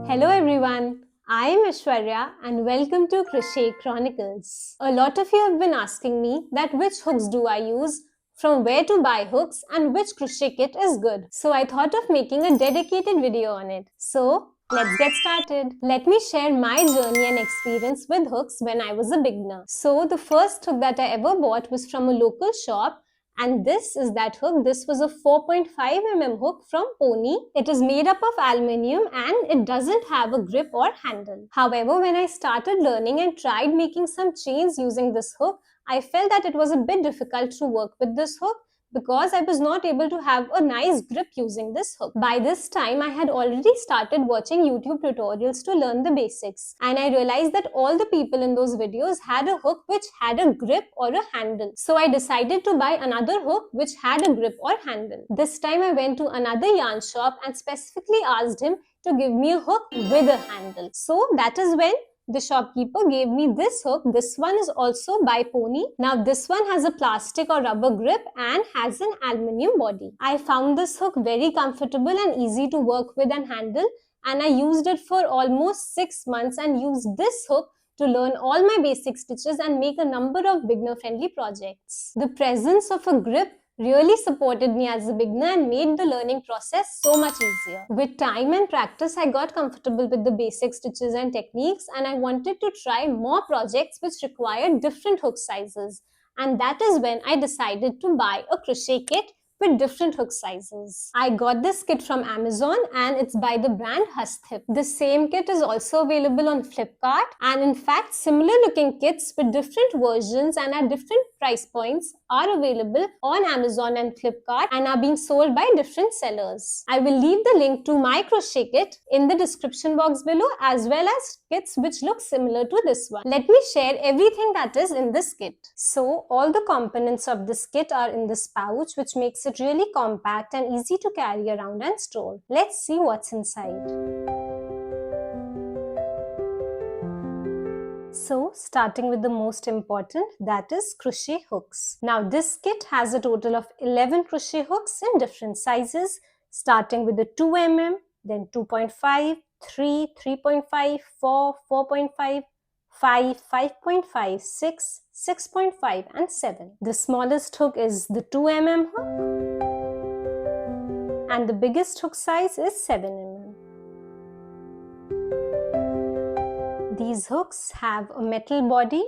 Hello everyone, I am Aishwarya and welcome to Crochet Chronicles. A lot of you have been asking me that which hooks do I use, from where to buy hooks and which crochet kit is good. So I thought of making a dedicated video on it. So let's get started. Let me share my journey and experience with hooks when I was a beginner. So the first hook that I ever bought was from a local shop. And this is that hook. This was a 4.5 hook from Pony. It is made up of aluminium and it doesn't have a grip or handle. However, when I started learning and tried making some chains using this hook, I felt that it was a bit difficult to work with this hook because I was not able to have a nice grip using this hook. By this time, I had already started watching YouTube tutorials to learn the basics, and I realized that all the people in those videos had a hook which had a grip or a handle. So I decided to buy another hook which had a grip or handle. This time I went to another yarn shop and specifically asked him to give me a hook with a handle. So that is when the shopkeeper gave me this hook. This one is also by Pony. Now this one has a plastic or rubber grip and has an aluminium body. I found this hook very comfortable and easy to work with and handle, and I used it for almost 6 months and used this hook to learn all my basic stitches and make a number of beginner-friendly projects. The presence of a grip really supported me as a beginner and made the learning process so much easier. With time and practice, I got comfortable with the basic stitches and techniques, and I wanted to try more projects which required different hook sizes. And that is when I decided to buy a crochet kit with different hook sizes. I got this kit from Amazon and it's by the brand Husthip. The same kit is also available on Flipkart, and in fact similar looking kits with different versions and at different price points are available on Amazon and Flipkart and are being sold by different sellers. I will leave the link to my crochet kit in the description box below, as well as kits which look similar to this one. Let me share everything that is in this kit. So all the components of this kit are in this pouch, which makes it really compact and easy to carry around and store. Let's see what's inside. So starting with the most important, that is crochet hooks. Now this kit has a total of 11 crochet hooks in different sizes, starting with the 2 mm, then 2.5, 3, 3.5, 4, 4.5, 5, 5.5, 6, 6.5 and 7. The smallest hook is the 2 mm hook and the biggest hook size is 7 mm. These hooks have a metal body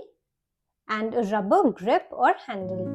and a rubber grip or handle.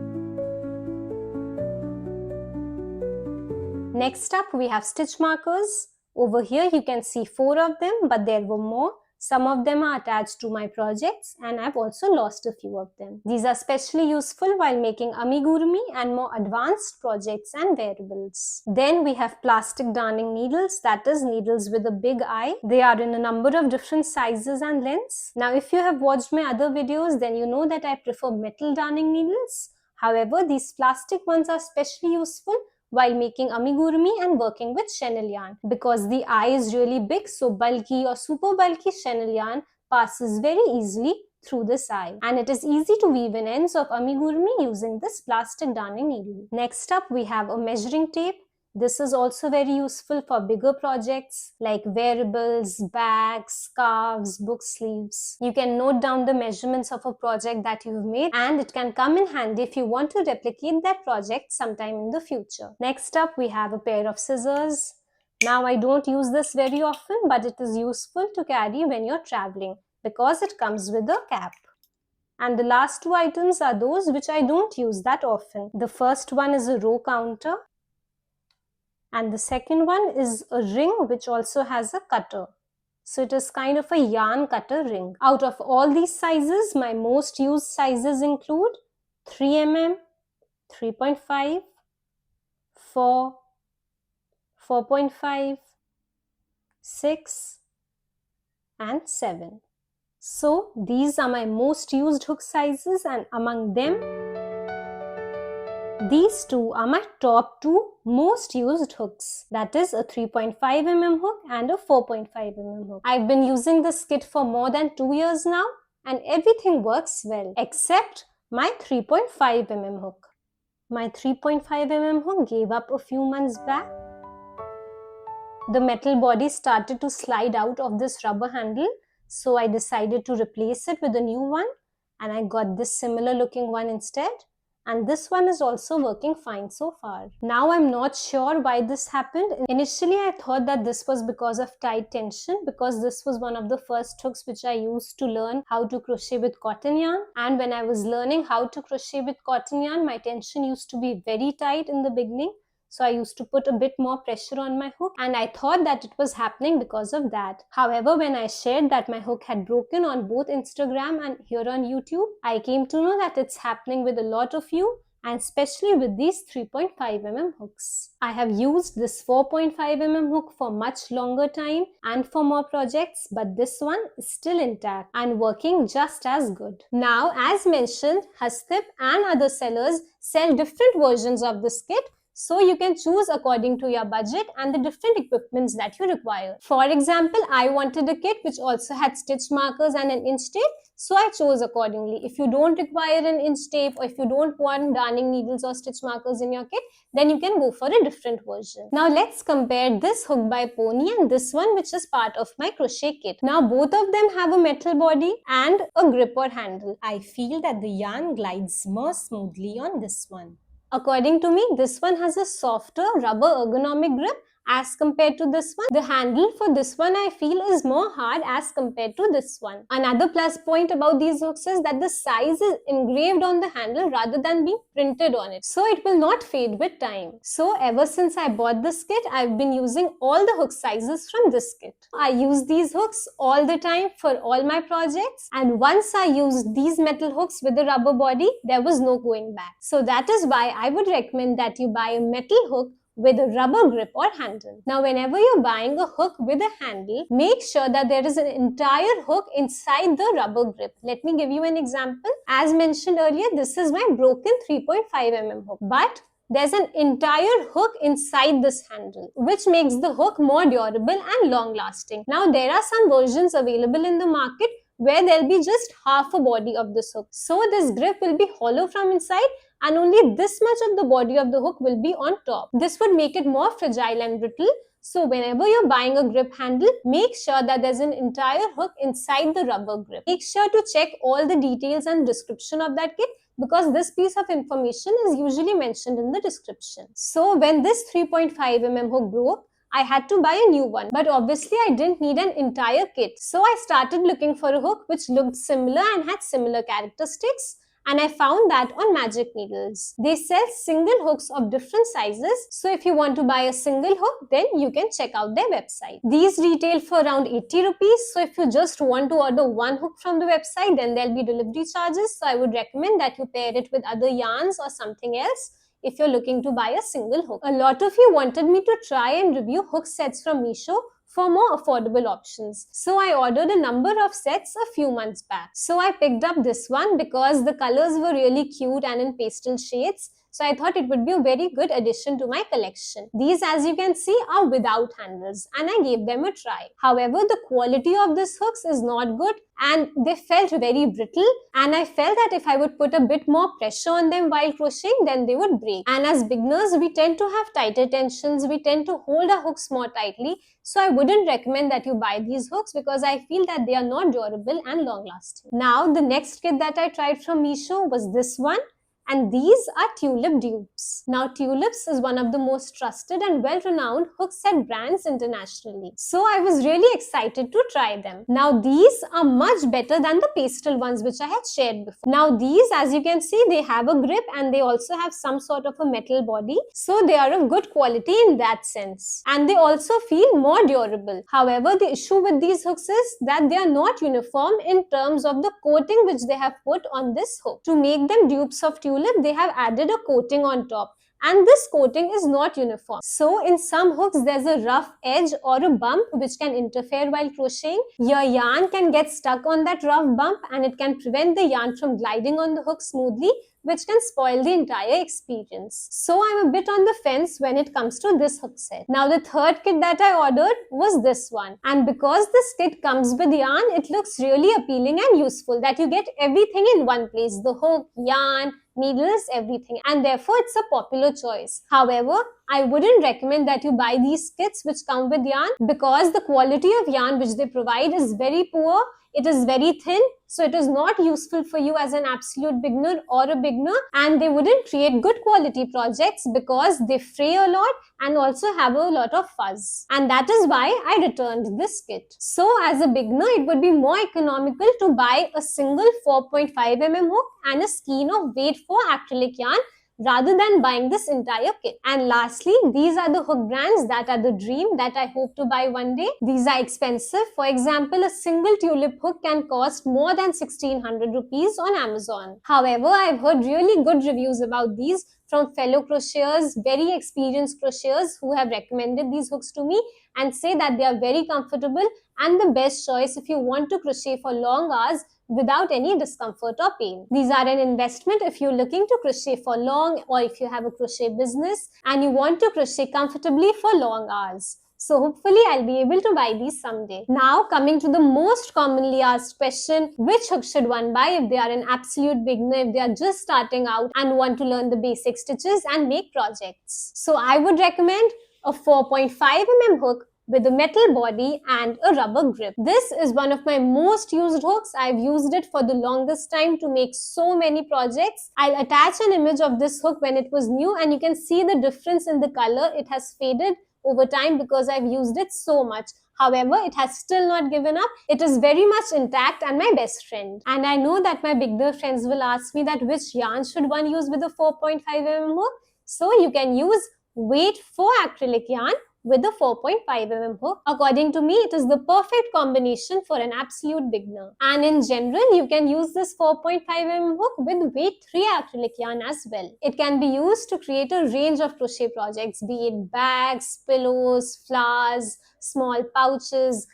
Next up, we have stitch markers. Over here you can see 4 of them, but there were more. Some of them are attached to my projects and I've also lost a few of them. These are especially useful while making amigurumi and more advanced projects and wearables. Then we have plastic darning needles, that is needles with a big eye. They are in a number of different sizes and lengths. Now if you have watched my other videos, then you know that I prefer metal darning needles. However, these plastic ones are especially useful while making amigurumi and working with chenille yarn, because the eye is really big, so bulky or super bulky chenille yarn passes very easily through this eye, and it is easy to weave in ends of amigurumi using this plastic darning needle. Next up, we have a measuring tape. This is also very useful for bigger projects like wearables, bags, scarves, book sleeves. You can note down the measurements of a project that you've made, and it can come in handy if you want to replicate that project sometime in the future. Next up, we have a pair of scissors. Now, I don't use this very often, but it is useful to carry when you're traveling because it comes with a cap. And the last 2 items are those which I don't use that often. The first one is a row counter, and the second one is a ring which also has a cutter. So it is kind of a yarn cutter ring. Out of all these sizes, my most used sizes include 3 mm, 3.5, 4, 4.5, 6 and 7. So these are my most used hook sizes, and among them, these two are my top 2 most used hooks. That is a 3.5 mm hook and a 4.5 mm hook. I've been using this kit for more than 2 years now and everything works well except my 3.5 mm hook. My 3.5 mm hook gave up a few months back. the metal body started to slide out of this rubber handle. So I decided to replace it with a new one, and I got this similar looking one instead. And this one is also working fine so far. Now I'm not sure why this happened. Initially I thought that this was because of tight tension, because this was one of the first hooks which I used to learn how to crochet with cotton yarn. And when I was learning how to crochet with cotton yarn, my tension used to be very tight in the beginning. So I used to put a bit more pressure on my hook, and I thought that it was happening because of that. However, when I shared that my hook had broken on both Instagram and here on YouTube, I came to know that it's happening with a lot of you, and especially with these 3.5mm hooks. I have used this 4.5mm hook for much longer time and for more projects, but this one is still intact and working just as good. Now, as mentioned, Hastip and other sellers sell different versions of this kit, so you can choose according to your budget and the different equipments that you require. For example, I wanted a kit which also had stitch markers and an inch tape, so I chose accordingly. If you don't require an inch tape, or if you don't want darning needles or stitch markers in your kit, then you can go for a different version. Now let's compare this hook by Pony and this one, which is part of my crochet kit. Now both of them have a metal body and a grip or handle. I feel that the yarn glides more smoothly on this one. According to me, this one has a softer rubber ergonomic grip as compared to this one. The handle for this one I feel is more hard as compared to this one. Another plus point about these hooks is that the size is engraved on the handle rather than being printed on it. So it will not fade with time. So ever since I bought this kit, I've been using all the hook sizes from this kit. I use these hooks all the time for all my projects, and once I used these metal hooks with the rubber body, there was no going back. So that is why I would recommend that you buy a metal hook with a rubber grip or handle. Now, whenever you're buying a hook with a handle, make sure that there is an entire hook inside the rubber grip. Let me give you an example. As mentioned earlier, this is my broken 3.5mm hook, but there's an entire hook inside this handle, which makes the hook more durable and long-lasting. Now, there are some versions available in the market where there'll be just half a body of this hook. So this grip will be hollow from inside, and only this much of the body of the hook will be on top. This would make it more fragile and brittle. So whenever you're buying a grip handle, make sure that there's an entire hook inside the rubber grip. Make sure to check all the details and description of that kit, because this piece of information is usually mentioned in the description. So when this 3.5mm hook broke, I had to buy a new one, but obviously I didn't need an entire kit. So I started looking for a hook which looked similar and had similar characteristics, and I found that on Magic Needles. They sell single hooks of different sizes, so if you want to buy a single hook, then you can check out their website. These retail for around 80 rupees, so if you just want to order one hook from the website, then there'll be delivery charges, so I would recommend that you pair it with other yarns or something else if you're looking to buy a single hook. A lot of you wanted me to try and review hook sets from Meesho for more affordable options. So I ordered a number of sets a few months back. So I picked up this one because the colors were really cute and in pastel shades. So I thought it would be a very good addition to my collection. These, as you can see, are without handles, and I gave them a try. However, the quality of these hooks is not good and they felt very brittle, and I felt that if I would put a bit more pressure on them while crocheting, then they would break. And as beginners, we tend to have tighter tensions, we tend to hold our hooks more tightly, so I wouldn't recommend that you buy these hooks because I feel that they are not durable and long-lasting. Now, the next kit that I tried from Meesho was this one. And these are tulip dupes. Now, Tulips is one of the most trusted and well-renowned hook set brands internationally. So I was really excited to try them. Now, these are much better than the pastel ones which I had shared before. Now, these, as you can see, they have a grip and they also have some sort of a metal body. So they are of good quality in that sense. And they also feel more durable. However, the issue with these hooks is that they are not uniform in terms of the coating which they have put on this hook. To make them dupes of tulip, they have added a coating on top, and this coating is not uniform. So in some hooks there's a rough edge or a bump which can interfere while crocheting. Your yarn can get stuck on that rough bump and it can prevent the yarn from gliding on the hook smoothly, which can spoil the entire experience. So I'm a bit on the fence when it comes to this hook set. Now the third kit that I ordered was this one, and because this kit comes with yarn, it looks really appealing and useful that you get everything in one place: the hook, yarn, needles, everything, and therefore it's a popular choice. However, I wouldn't recommend that you buy these kits which come with yarn, because the quality of yarn which they provide is very poor. It is very thin, so it is not useful for you as an absolute beginner or a beginner, and they wouldn't create good quality projects because they fray a lot and also have a lot of fuzz. And that is why I returned this kit. So as a beginner, it would be more economical to buy a single 4.5 mm hook and a skein of weight 4 acrylic yarn rather than buying this entire kit. And lastly, these are the hook brands that are the dream that I hope to buy one day. These are expensive. For example, a single tulip hook can cost more than 1600 rupees on Amazon. However, I've heard really good reviews about these from fellow crocheters, very experienced crocheters who have recommended these hooks to me and say that they are very comfortable and the best choice if you want to crochet for long hours without any discomfort or pain. These are an investment if you're looking to crochet for long, or if you have a crochet business and you want to crochet comfortably for long hours. So hopefully I'll be able to buy these someday. Now coming to the most commonly asked question, which hook should one buy if they are an absolute beginner, if they are just starting out and want to learn the basic stitches and make projects? So I would recommend a 4.5 mm hook with a metal body and a rubber grip. This is one of my most used hooks. I've used it for the longest time to make so many projects. I'll attach an image of this hook when it was new, and you can see the difference in the color. It has faded over time because I've used it so much. However, it has still not given up. It is very much intact and my best friend. And I know that my beginner friends will ask me that which yarn should one use with a 4.5 mm hook. So you can use weight 4 acrylic yarn with a 4.5 mm hook. According to me, it is the perfect combination for an absolute beginner. And in general, you can use this 4.5 mm hook with weight 3 acrylic yarn as well. It can be used to create a range of crochet projects, be it bags, pillows, flowers, small pouches,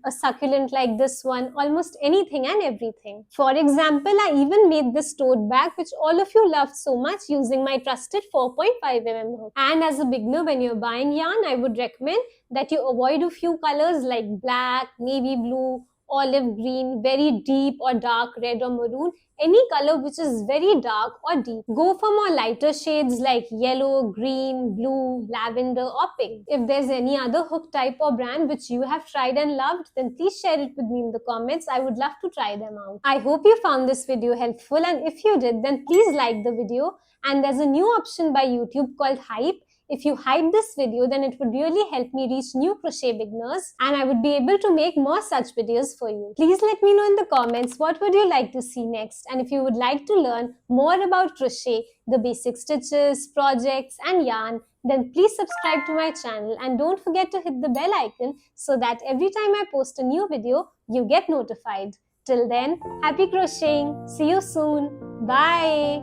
a succulent like this one, almost anything and everything. For example, I even made this tote bag which all of you loved so much using my trusted 4.5 mm hook. And as a beginner, when you're buying yarn, I would recommend that you avoid a few colors like black, navy blue, olive green, very deep or dark red or maroon, any color which is very dark or deep. Go for more lighter shades like yellow, green, blue, lavender or pink. If there's any other hook type or brand which you have tried and loved, then please share it with me in the comments. I would love to try them out. I hope you found this video helpful, and if you did, then please like the video. And there's a new option by YouTube called Hype. If you hype this video, then it would really help me reach new crochet beginners and I would be able to make more such videos for you. Please let me know in the comments what would you like to see next, and if you would like to learn more about crochet, the basic stitches, projects and yarn, then please subscribe to my channel and don't forget to hit the bell icon so that every time I post a new video, you get notified. Till then, happy crocheting! See you soon! Bye!